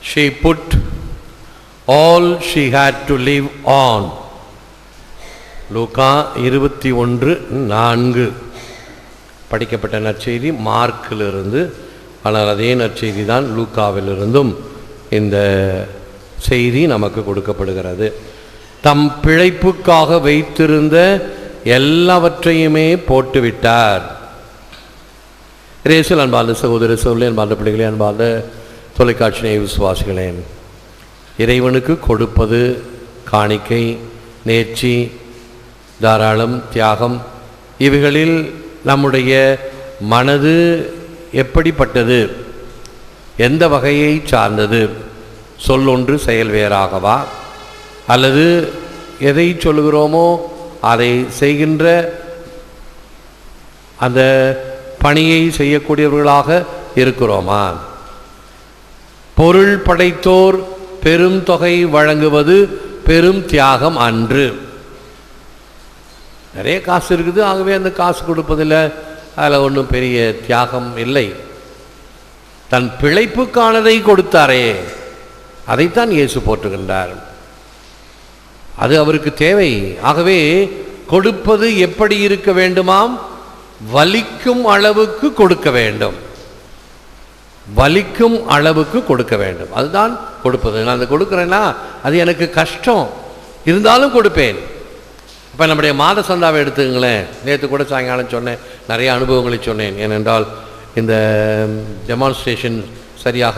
she put all she had to live on. லூக்கா 21:4 படிக்கப்பட்ட நற்செய்தி மார்க்கிலிருந்து, ஆனால் அதே நற்செய்தி தான் லூக்காவிலிருந்தும் இந்த செய்தி நமக்கு கொடுக்கப்படுகிறது. தம் பிழைப்புக்காக வைத்திருந்த எல்லாவற்றையுமே போட்டுவிட்டார். ரேசில் அன்பார்ந்த சகோதர சகோதரி, அன்பார்ந்த பிள்ளைகளே, அன்பார்ந்த தொலைக்காட்சி நேய விசுவாசிகளே, இறைவனுக்கு கொடுப்பது காணிக்கை, நேர்ச்சி, தாராளம், தியாகம், இவைகளில் நம்முடைய மனது எப்படிப்பட்டது, எந்த வகையை சார்ந்தது? சொல்லொன்று செயல் வேறாகவா, அல்லது எதை சொல்லுகிறோமோ அதை செய்கின்ற அந்த பணியை செய்யக்கூடியவர்களாக இருக்கிறோமா? பொருள் படைத்தோர் பெரும் தொகை வழங்குவது பெரும் தியாகம் அன்று. நிறைய காசு இருக்குது, ஆகவே அந்த காசு கொடுப்பதில் அதில் ஒன்றும் பெரிய தியாகம் இல்லை. தன் பிழைப்புக்கானதை கொடுத்தாரே, அதைத்தான் இயேசு போற்றுகின்றார். அது அவருக்கு தேவை. ஆகவே கொடுப்பது எப்படி இருக்க வேண்டுமாம்? வலிக்கும் அளவுக்கு கொடுக்க வேண்டும். வலிக்கும் அளவுக்கு கொடுக்க வேண்டும். அதுதான் கொடுப்பது. நான் அதை கொடுக்குறேன்னா அது எனக்கு கஷ்டம், இருந்தாலும் கொடுப்பேன். இப்போ நம்முடைய மாத சந்தாவை எடுத்துங்களேன். நேற்று கூட சாயங்காலம் சொன்னேன், நிறைய அனுபவங்களை சொன்னேன். ஏனென்றால் இந்த டெமான்ஸ்ட்ரேஷன் சரியாக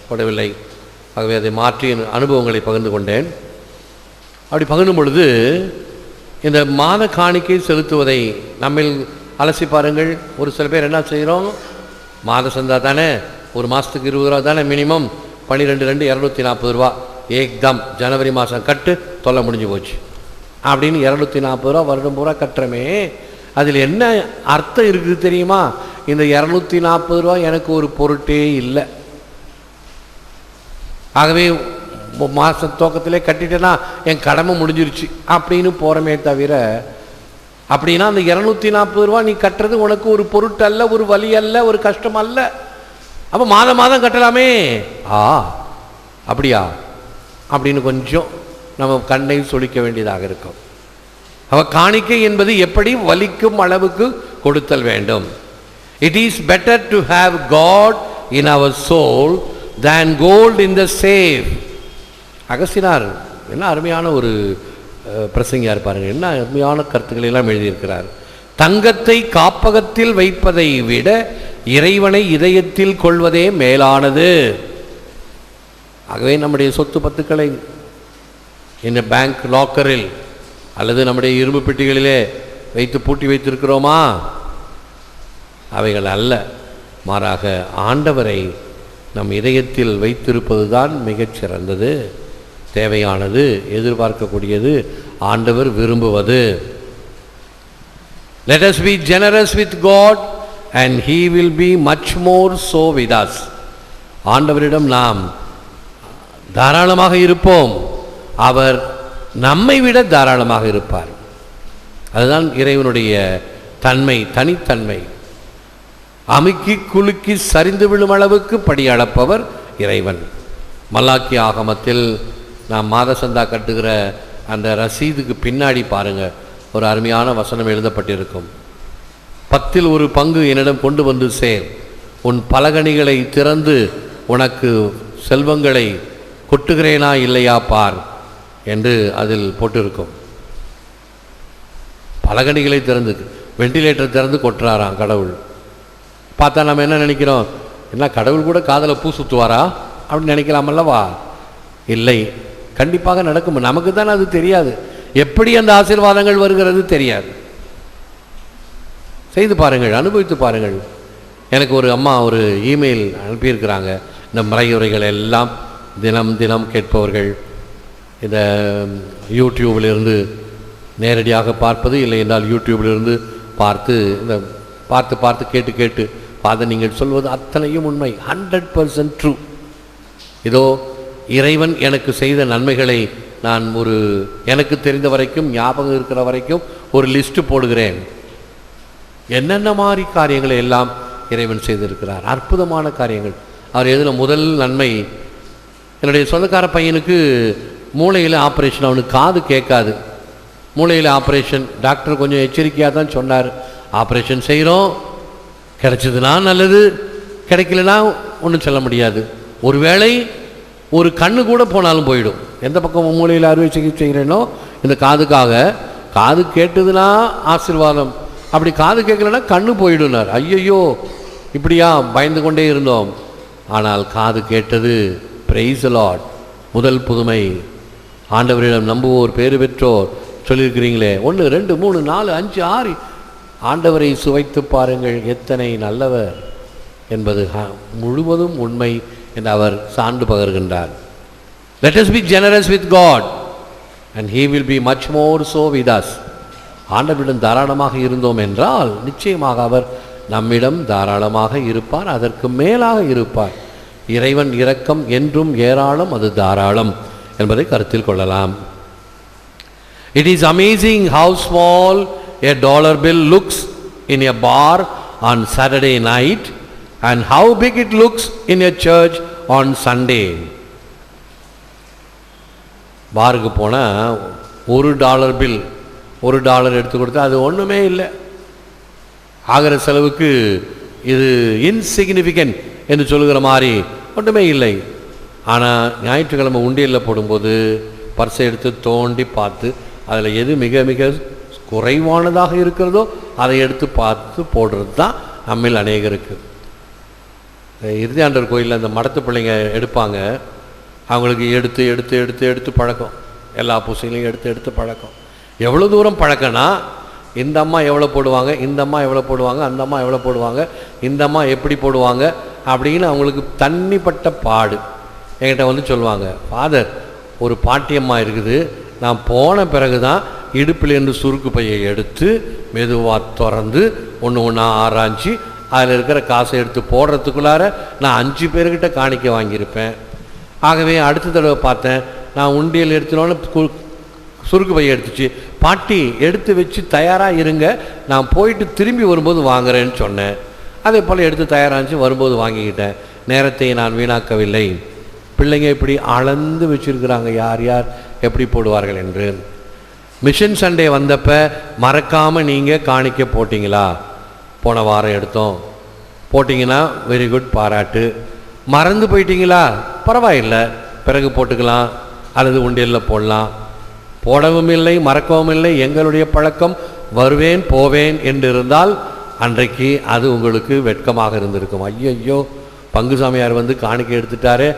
படவில்லை, ஆகவே அதை மாற்றி அனுபவங்களை பகிர்ந்து கொண்டேன். அப்படி பகிர்ந்தும் பொழுது இந்த மாத காணிக்கை செலுத்துவதை நம்மில் அலசி பாருங்கள். ஒரு சில பேர் என்ன செய்கிறோம், மாத சந்தா தானே, ஒரு மாதத்துக்கு 20 ரூபா தானே மினிமம், 12 240 ரூபா ஏக்தம் ஜனவரி மாதம் கட்டு, தொல்லை முடிஞ்சு போச்சு அப்படின்னு 240 ரூபா வருடம் பூரா கட்டுறமே, அதில் என்ன அர்த்தம் இருக்குது தெரியுமா? இந்த 240 ரூபா எனக்கு ஒரு பொருட்டே இல்லை. ஆகவே மாத துவக்கத்திலே கட்டிட்டேன்னா என் கடமை முடிஞ்சிருச்சு அப்படின்னு போகிறமே தவிர, அப்படின்னா அந்த 240 ரூபா நீ கட்டுறது உனக்கு ஒரு பொருட்டு அல்ல, ஒரு வலி அல்ல, ஒரு கஷ்டம் அல்ல. அப்போ மாதம் மாதம் கட்டலாமே. அப்படியா அப்படின்னு கொஞ்சம் நம்ம கண்ணை சொலிக்க வேண்டியதாக இருக்கும். அவ காணிக்கை என்பது எப்படி வலிக்கும் அளவுக்கு கொடுத்தல் வேண்டும். It is better to have God in our soul than gold in the safe. அகஸ்தினார் என்ன அருமையான ஒரு பிரசங்கியா இருப்பாருங்க, என்ன அருமையான கருத்துக்களை எல்லாம் எழுதியிருக்கிறார். தங்கத்தை காப்பகத்தில் வைப்பதை விட இறைவனை இதயத்தில் கொள்வதே மேலானது. ஆகவே நம்முடைய சொத்து பத்துக்களை இந்த பேங்க் லாக்கரில் அல்லது நம்முடைய இரும்பு பெட்டிகளிலே வைத்து பூட்டி வைத்திருக்கிறோமா? அவைகள் அல்ல, மாறாக ஆண்டவரை நம் இதயத்தில் வைத்திருப்பது தான் மிகச்சிறந்தது, தேவையானது, எதிர்பார்க்கக்கூடியது, ஆண்டவர் விரும்புவது. Let us be generous with God and He will be much more so with us. ஆண்டவரிடம் நாம் தாராளமாக இருப்போம், அவர் நம்மை விட தாராளமாக இருப்பார். அதுதான் இறைவனுடைய தன்மை, தனித்தன்மை. அமுக்கி குலுக்கி சரிந்து விழும் அளவுக்கு படி அளப்பவர் இறைவன். மல்லாக்கி ஆகமத்தில் நாம் மாத சந்தா கட்டுகிற அந்த ரசீதுக்கு பின்னாடி பாருங்க, ஒரு அருமையான வசனம் எழுதப்பட்டிருக்கும். 10 1 பங்கு என்னிடம் கொண்டு வந்து சேர், உன் பலகணிகளை திறந்து உனக்கு செல்வங்களை கொட்டுகிறேனா இல்லையா பார் என்று அதில் போட்டிருக்கும். பலகணிகளை திறந்து, வெண்டிலேட்டர் திறந்து கொட்டுறாராம் கடவுள். பார்த்தா நம்ம என்ன நினைக்கிறோம், என்ன கடவுள் கூட காதலை பூ சுற்றுவாரா அப்படின்னு நினைக்கலாமல்லவா? இல்லை, கண்டிப்பாக நடக்கும். நமக்கு தானே அது தெரியாது, எப்படி அந்த ஆசீர்வாதங்கள் வருகிறது தெரியாது. செய்து பாருங்கள், அனுபவித்து பாருங்கள். எனக்கு ஒரு அம்மா ஒரு இமெயில் அனுப்பியிருக்கிறாங்க. இந்த மறையுரைகள் எல்லாம் தினம் தினம் கேட்பவர்கள், இந்த யூடியூபிலிருந்து நேரடியாக பார்ப்பது, இல்லை என்றால் யூடியூபிலிருந்து பார்த்து இந்த பார்த்து கேட்டு கேட்டு அதை நீங்கள் சொல்வது அத்தனையும் உண்மை, 100% ட்ரூ. இதோ இறைவன் எனக்கு செய்த நன்மைகளை நான் எனக்கு தெரிந்த வரைக்கும், ஞாபகம் இருக்கிற வரைக்கும் ஒரு லிஸ்ட்டு போடுகிறேன். என்னென்ன மாதிரி காரியங்களை எல்லாம் இறைவன் செய்திருக்கிறார், அற்புதமான காரியங்கள். அவர் எழுதின முதல் நன்மை, என்னுடைய சொந்தக்கார பையனுக்கு மூளையில் ஆப்ரேஷன், அவனுக்கு காது கேட்காது, மூளையில் ஆப்ரேஷன். டாக்டர் கொஞ்சம் எச்சரிக்கையாக தான் சொன்னார், ஆப்ரேஷன் செய்கிறோம், கிடைச்சதுன்னா நல்லது, கிடைக்கலனா ஒன்றும் சொல்ல முடியாது. ஒருவேளை ஒரு கண்ணு கூட போனாலும் போயிடும். எந்த பக்கம் மூளையில் அறுவை சிகிச்சை செய்கிறேனோ இந்த காதுக்காக, காது கேட்டதுன்னா ஆசீர்வாதம், அப்படி காது கேட்கலன்னா கண்ணு போயிடுனார். ஐயையோ இப்படியா பயந்து கொண்டே இருந்தோம். ஆனால் காது கேட்டது. Praise the Lord. முதல் புதுமை. ஆண்டவரிடம் நம்புவோர் பேறு பெற்றோர் சொல்லியிருக்கிறீங்களே, 1 2 3 4 5 6 ஆண்டவரை சுவைத்து பாருங்கள் எத்தனை நல்லவர் என்பது முழுவதும் உண்மை என்று அவர் சான்று பகர்கின்றார். Let us be generous with God and he will be much more so with us. ஆண்டவரிடம் தாராளமாக இருந்தோம் என்றால் நிச்சயமாக அவர் நம்மிடம் தாராளமாக இருப்பார், அதற்கு மேலாக இருப்பார். இறைவன் இரக்கம் என்றும் ஏராளம், அது தாராளம் என்பதை கருத்தில் கொள்ளலாம். It is amazing how small a dollar bill looks in a bar on Saturday night and how big it looks in a church on Sunday. பாருக்கு போனால் $1 பில், $1 எடுத்து கொடுத்தா அது ஒன்றுமே இல்லை, ஆகிற செலவுக்கு இது இன்சிக்னிஃபிகன்ட் என்று சொல்லுகிற மாதிரி ஒன்றுமே இல்லை. ஆனால் ஞாயிற்றுக்கிழமை உண்டியலில் போடும்போது பர்ஸை எடுத்து தோண்டி பார்த்து அதில் எது மிக மிக குறைவானதாக இருக்கிறதோ அதை எடுத்து பார்த்து போடுறது தான் நம்மில் அநேகருக்கு. இறுதியாண்டவர் கோயிலில் அந்த மடத்து பிள்ளைங்க எடுப்பாங்க, அவங்களுக்கு எடுத்து எடுத்து எடுத்து எடுத்து பழக்கம், எல்லா பூசைகளையும் எடுத்து எடுத்து பழக்கம். எவ்வளோ தூரம் பழக்கம்னா, இந்த அம்மா எவ்வளோ போடுவாங்க, இந்த அம்மா எவ்வளோ போடுவாங்க, அந்த அம்மா எவ்வளோ போடுவாங்க, இந்த அம்மா எப்படி போடுவாங்க அப்படின்னு அவங்களுக்கு தண்ணிப்பட்ட பாடு. என்கிட்ட வந்து சொல்லுவாங்க, ஃபாதர் ஒரு பாட்டியம்மா இருக்குது, நான் போன பிறகு தான் இடுப்பிலேருந்து சுருக்கு பையை எடுத்து மெதுவாக திறந்து ஒன்று ஒன்றா ஆராய்ச்சி அதில் இருக்கிற காசை எடுத்து போடுறதுக்குள்ளார நான் 5 பேர்கிட்ட காணிக்க வாங்கியிருப்பேன். ஆகவே அடுத்த தடவை பார்த்தேன், நான் உண்டியல் எடுத்துனோன்னு சுருக்கு பையை எடுத்துச்சு, பாட்டி எடுத்து வச்சு தயாராக இருங்க, நான் போயிட்டு திரும்பி வரும்போது வாங்குறேன்னு சொன்னேன். அதே போல் எடுத்து தயாராகிச்சு வரும்போது வாங்கிக்கிட்டேன். நேரத்தை நான் வீணாக்கவில்லை. பிள்ளைங்க இப்படி அளந்து வச்சுருக்கிறாங்க யார் யார் எப்படி போடுவார்கள் என்று. மிஷன் சண்டே வந்தப்போ மறக்காமல் நீங்கள் காணிக்க போட்டிங்களா? போன வாரம் எடுத்தோம், போட்டிங்கன்னா வெரி குட், பாராட்டு. மறந்து போயிட்டீங்களா? பரவாயில்லை, பிறகு போட்டுக்கலாம் அல்லது உண்டியலில் போடலாம். போடவும் இல்லை மறக்கவும் இல்லை, எங்களுடைய பழக்கம் வருவேன் போவேன் என்று இருந்தால் அன்றைக்கு அது உங்களுக்கு வெட்கமாக இருந்திருக்கும். ஐயோ பங்குசாமியார் வந்து காணிக்கை எடுத்துட்டாரே,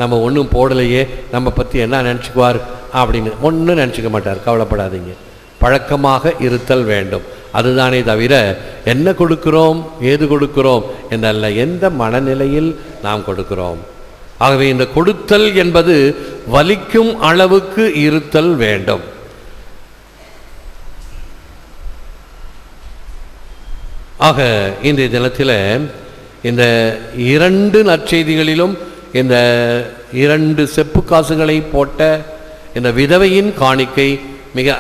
நம்ம ஒன்றும் போடலையே, நம்ம பற்றி என்ன நினச்சிக்குவார் அப்படின்னு ஒன்றும் நினச்சிக்க மாட்டார். கவலைப்படாதீங்க, பழக்கமாக இருத்தல் வேண்டும். அதுதானே தவிர என்ன கொடுக்கிறோம் ஏது கொடுக்கிறோம் என்றல்ல, எந்த மனநிலையில் நாம் கொடுக்கிறோம். ஆகவே இந்த கொடுத்தல் என்பது வலிக்கும் அளவுக்கு இருத்தல் வேண்டும். ஆக இன்றைய தினத்தில் இந்த 2 நற்செய்திகளிலும் இந்த 2 செப்பு காசுகளை போட்ட இந்த விதவையின் காணிக்கை மிக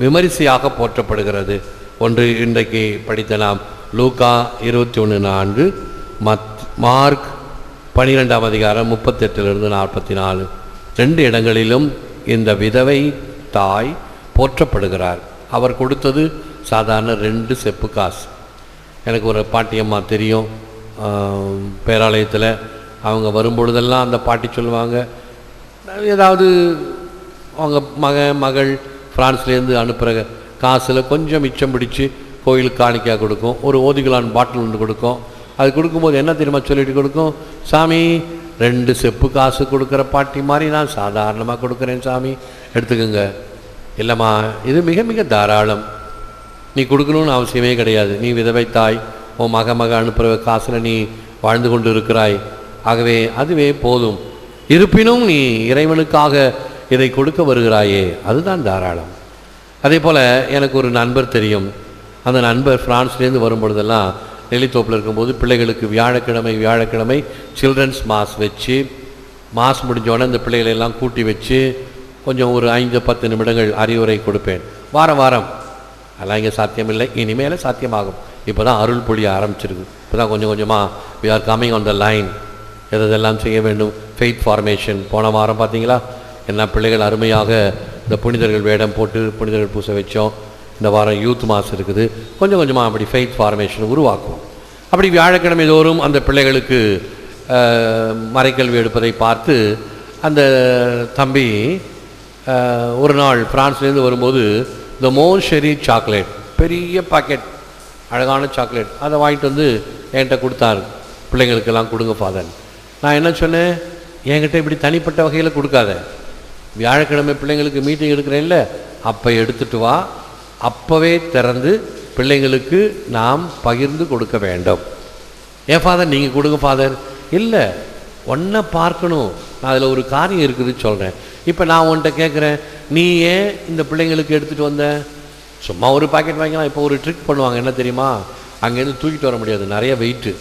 விமரிசையாக போற்றப்படுகிறது. ஒன்று இன்றைக்கு படித்த நாம் லூக்கா 21:4, மார்க் 12ஆம் அதிகாரம் 38-44, 2 இடங்களிலும் இந்த விதவை தாய் போற்றப்படுகிறார். அவர் கொடுத்தது சாதாரண 2 செப்பு காசு. எனக்கு ஒரு பாட்டியம்மா தெரியும், பேராலயத்தில். அவங்க வரும்பொழுதெல்லாம் அந்த பாட்டி சொல்லுவாங்க, ஏதாவது அவங்க மகள் ஃப்ரான்ஸ்லேருந்து அனுப்புகிற காசில் கொஞ்சம் மிச்சம் பிடிச்சி கோயிலுக்கு காணிக்கையாக கொடுக்கும். ஒரு ஓதிகளான் பாட்டில் ஒன்று கொடுக்கும். அது கொடுக்கும்போது என்ன தெரியுமா சொல்லிட்டு கொடுக்கும், சாமி 2 செப்பு காசு கொடுக்குற பாட்டி மாதிரி நான் சாதாரணமாக கொடுக்குறேன் சாமி, எடுத்துக்கோங்க. இல்லைம்மா, இது மிக மிக தாராளம், நீ கொடுக்கணும்னு அவசியமே கிடையாது. நீ விதவை தாய், உன் மக அனுப்புகிற காசில் நீ வாழ்ந்து கொண்டு இருக்கிறாய், ஆகவே அதுவே போதும். இருப்பினும் நீ இறைவனுக்காக இதை கொடுக்க வருகிறாயே, அதுதான் தாராளம். அதே போல் எனக்கு ஒரு நண்பர் தெரியும். அந்த நண்பர் ஃப்ரான்ஸ்லேருந்து வரும்பொழுதெல்லாம் நெல்லித்தோப்பில் இருக்கும்போது பிள்ளைகளுக்கு வியாழக்கிழமை சில்ட்ரன்ஸ் மாஸ் வச்சு, மாஸ் முடிஞ்சோடனே இந்த பிள்ளைகளெல்லாம் கூட்டி வச்சு கொஞ்சம் ஒரு 5-10 நிமிடங்கள் அறிவுரை கொடுப்பேன். வாரம் அதெல்லாம் இங்கே சாத்தியமில்லை, இனிமேல் சாத்தியமாகும். இப்போ தான் அருள் பொழிய ஆரம்பிச்சிருக்கு. இப்போ தான் கொஞ்சம் கொஞ்சமாக we are coming on the line. எதெல்லாம் செய்ய வேண்டும். ஃபெய்த் ஃபார்மேஷன் போன வாரம் பார்த்தீங்களா, என்ன பிள்ளைகள் அருமையாக இந்த புனிதர்கள் வேடம் போட்டு புனிதர்கள் பூசை வச்சோம். இந்த வாரம் யூத் மாஸ் இருக்குது. கொஞ்சம் கொஞ்சமாக அப்படி ஃபெய்த் ஃபார்மேஷன் உருவாக்குவோம். அப்படி வியாழக்கிழமை தோறும் அந்த பிள்ளைகளுக்கு மறைக்கல்வி எடுப்பதை பார்த்து அந்த தம்பி ஒரு நாள் ஃப்ரான்ஸ்லேருந்து வரும்போது இந்த மோஷெரி சாக்லேட், பெரிய பாக்கெட் அழகான சாக்லேட், அதை வாங்கிட்டு வந்து என்கிட்ட கொடுத்தாரு. பிள்ளைங்களுக்கெல்லாம் கொடுங்க ஃபாதர். நான் என்ன சொன்னேன், என்கிட்ட இப்படி தனிப்பட்ட வகையில் கொடுக்காத, வியாழக்கிழமை பிள்ளைங்களுக்கு மீட்டிங் எடுக்கிறேன்ல, அப்போ எடுத்துகிட்டு வா, அப்போவே திறந்து பிள்ளைங்களுக்கு நாம் பகிர்ந்து கொடுக்க வேண்டும். ஏன் ஃபாதர் நீங்கள் கொடுங்க ஃபாதர்? இல்லை, ஒன்றை பார்க்கணும், நான் அதில் ஒரு காரியம் இருக்குது சொல்கிறேன். இப்போ நான் உன்கிட்ட கேட்குறேன், நீ ஏன் இந்த பிள்ளைங்களுக்கு எடுத்துகிட்டு வந்த? சும்மா ஒரு பாக்கெட் வாங்கிக்கலாம். இப்போ ஒரு ட்ரிக் பண்ணுவாங்க, என்ன தெரியுமா, அங்கேருந்து தூக்கிட்டு வர முடியாது, நிறைய வெயிட்டு.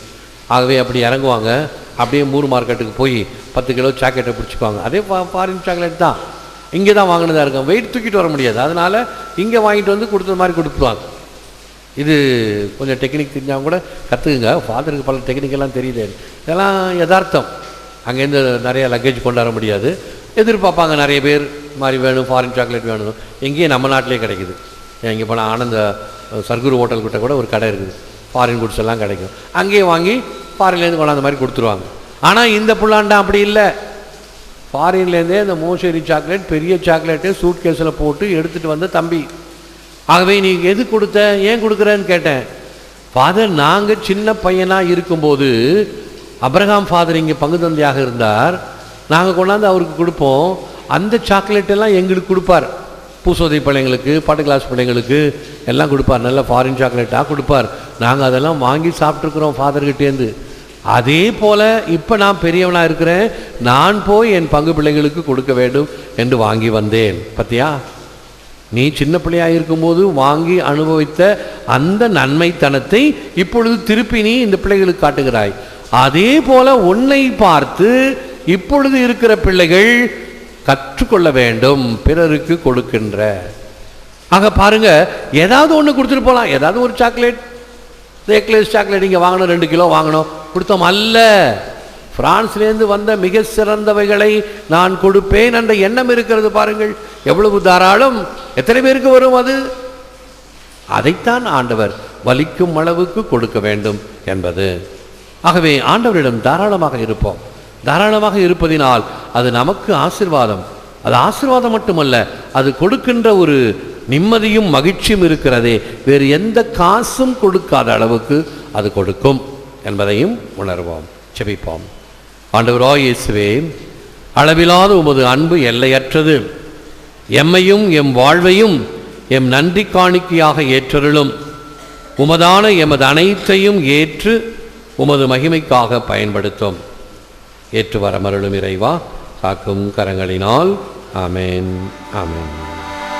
ஆகவே அப்படி இறங்குவாங்க, அப்படியே மூர் மார்க்கெட்டுக்கு போய் 10 கிலோ சாக்லேட்டை பிடிச்சிக்குவாங்க. அதே ஃபாரின் சாக்லேட் தான், இங்கே தான் வாங்கினதாக இருக்கும், வெயிட் தூக்கிட்டு வர முடியாது. அதனால் இங்கே வாங்கிட்டு வந்து கொடுத்த மாதிரி கொடுத்துருவாங்க. இது கொஞ்சம் டெக்னிக் தெரிஞ்சால் கூட கற்றுக்குங்க. ஃபாதருக்கு பல டெக்னிக்கெல்லாம் தெரியுது. இதெல்லாம் யதார்த்தம். அங்கேருந்து நிறைய லக்கேஜ் கொண்டாட முடியாது, எதிர்பார்ப்பாங்க நிறைய பேர் மாதிரி வேணும், ஃபாரின் சாக்லேட் வேணும். எங்கேயும் நம்ம நாட்டிலே கிடைக்குது. இங்கே போனால் ஆனந்த சர்க்குரு ஹோட்டல்கிட்ட கூட ஒரு கடை இருக்குது, ஃபாரின் குட்ஸ் எல்லாம் கிடைக்கும். அங்கேயே வாங்கி ஃபாரின்லேருந்து கொண்டாந்த மாதிரி கொடுத்துருவாங்க. ஆனால் இந்த புள்ளாண்டா அப்படி இல்லை. ஃபாரின்லேருந்தே இந்த மோஷெரி சாக்லேட், பெரிய சாக்லேட்டு சூட் கேஸில் போட்டு எடுத்துகிட்டு வந்த தம்பி. ஆகவே நீ எது கொடுத்த, ஏன் கொடுக்குறேன்னு கேட்டேன். ஃபாதர், நாங்கள் சின்ன பையனாக இருக்கும்போது அப்ரஹாம் ஃபாதர் இங்கே பங்கு தந்தையாக இருந்தார், நாங்கள் கொண்டாந்து அவருக்கு கொடுப்போம். அந்த சாக்லேட்டெல்லாம் எங்களுக்கு கொடுப்பார், பூசோதை பிள்ளைங்களுக்கு, பாட்டு கிளாஸ் பிள்ளைங்களுக்கு எல்லாம் கொடுப்பார். நல்ல ஃபாரின் சாக்லேட்டாக கொடுப்பார். நாங்கள் அதெல்லாம் வாங்கி சாப்பிட்ருக்குறோம் ஃபாதர்கிட்டேருந்து. அதே போல் இப்போ நான் பெரியவனாக இருக்கிறேன், நான் போய் என் பங்கு பிள்ளைங்களுக்கு கொடுக்க வேண்டும் என்று வாங்கி வந்தேன். பத்தியா, நீ சின்ன பிள்ளையாக இருக்கும்போது வாங்கி அனுபவித்த அந்த நன்மைத்தனத்தை இப்பொழுது திருப்பி நீ இந்த பிள்ளைகளுக்கு காட்டுகிறாய். அதே போல உன்னை பார்த்து இப்பொழுது இருக்கிற பிள்ளைகள் கற்றுக்கொள்ள வேண்டும், பிறருக்கு கொடுக்கின்ற. ஆக பாருங்க, ஏதாவது ஒன்று கொடுத்துட்டு போகலாம். ஏதாவது ஒரு சாக்லேட், ஏக்லேஸ் சாக்லேட் இங்கே வாங்கணும், 2 கிலோ வாங்கணும், கொடுத்தோம் அல்ல. பிரான்ஸ்லேருந்து வந்த மிக சிறந்தவைகளை நான் கொடுப்பேன் என்ற எண்ணம் இருக்கிறது. பாருங்கள் எவ்வளவு தாராளம், எத்தனை பேருக்கு வரும் அது. அதைத்தான் ஆண்டவர் வலிக்கும் அளவுக்கு கொடுக்க வேண்டும் என்பது. ஆகவே ஆண்டவரிடம் தாராளமாக இருப்போம். தாராளமாக இருப்பதினால் அது நமக்கு ஆசீர்வாதம். அது ஆசீர்வாதம் மட்டுமல்ல, அது கொடுக்கின்ற ஒரு நிம்மதியும் மகிழ்ச்சியும் இருக்கிறதே, வேறு எந்த காசும் கொடுக்காத அளவுக்கு அது கொடுக்கும் என்பதையும் உணர்வோம். செபிப்போம். ஆண்டவராய் இயேசுவே, அளவிலாத உமது அன்பு எல்லையற்றது. எம்மையும் எம் வாழ்வையும் எம் நன்றி காணிக்கையாக ஏற்றருளும். உமதான எமது அனைத்தையும் ஏற்று உமது மகிமைக்காக பயன்படுத்தும். ஏற்று வரமருளும் இறைவா, காக்கும் கரங்களினால். ஆமென், ஆமென்.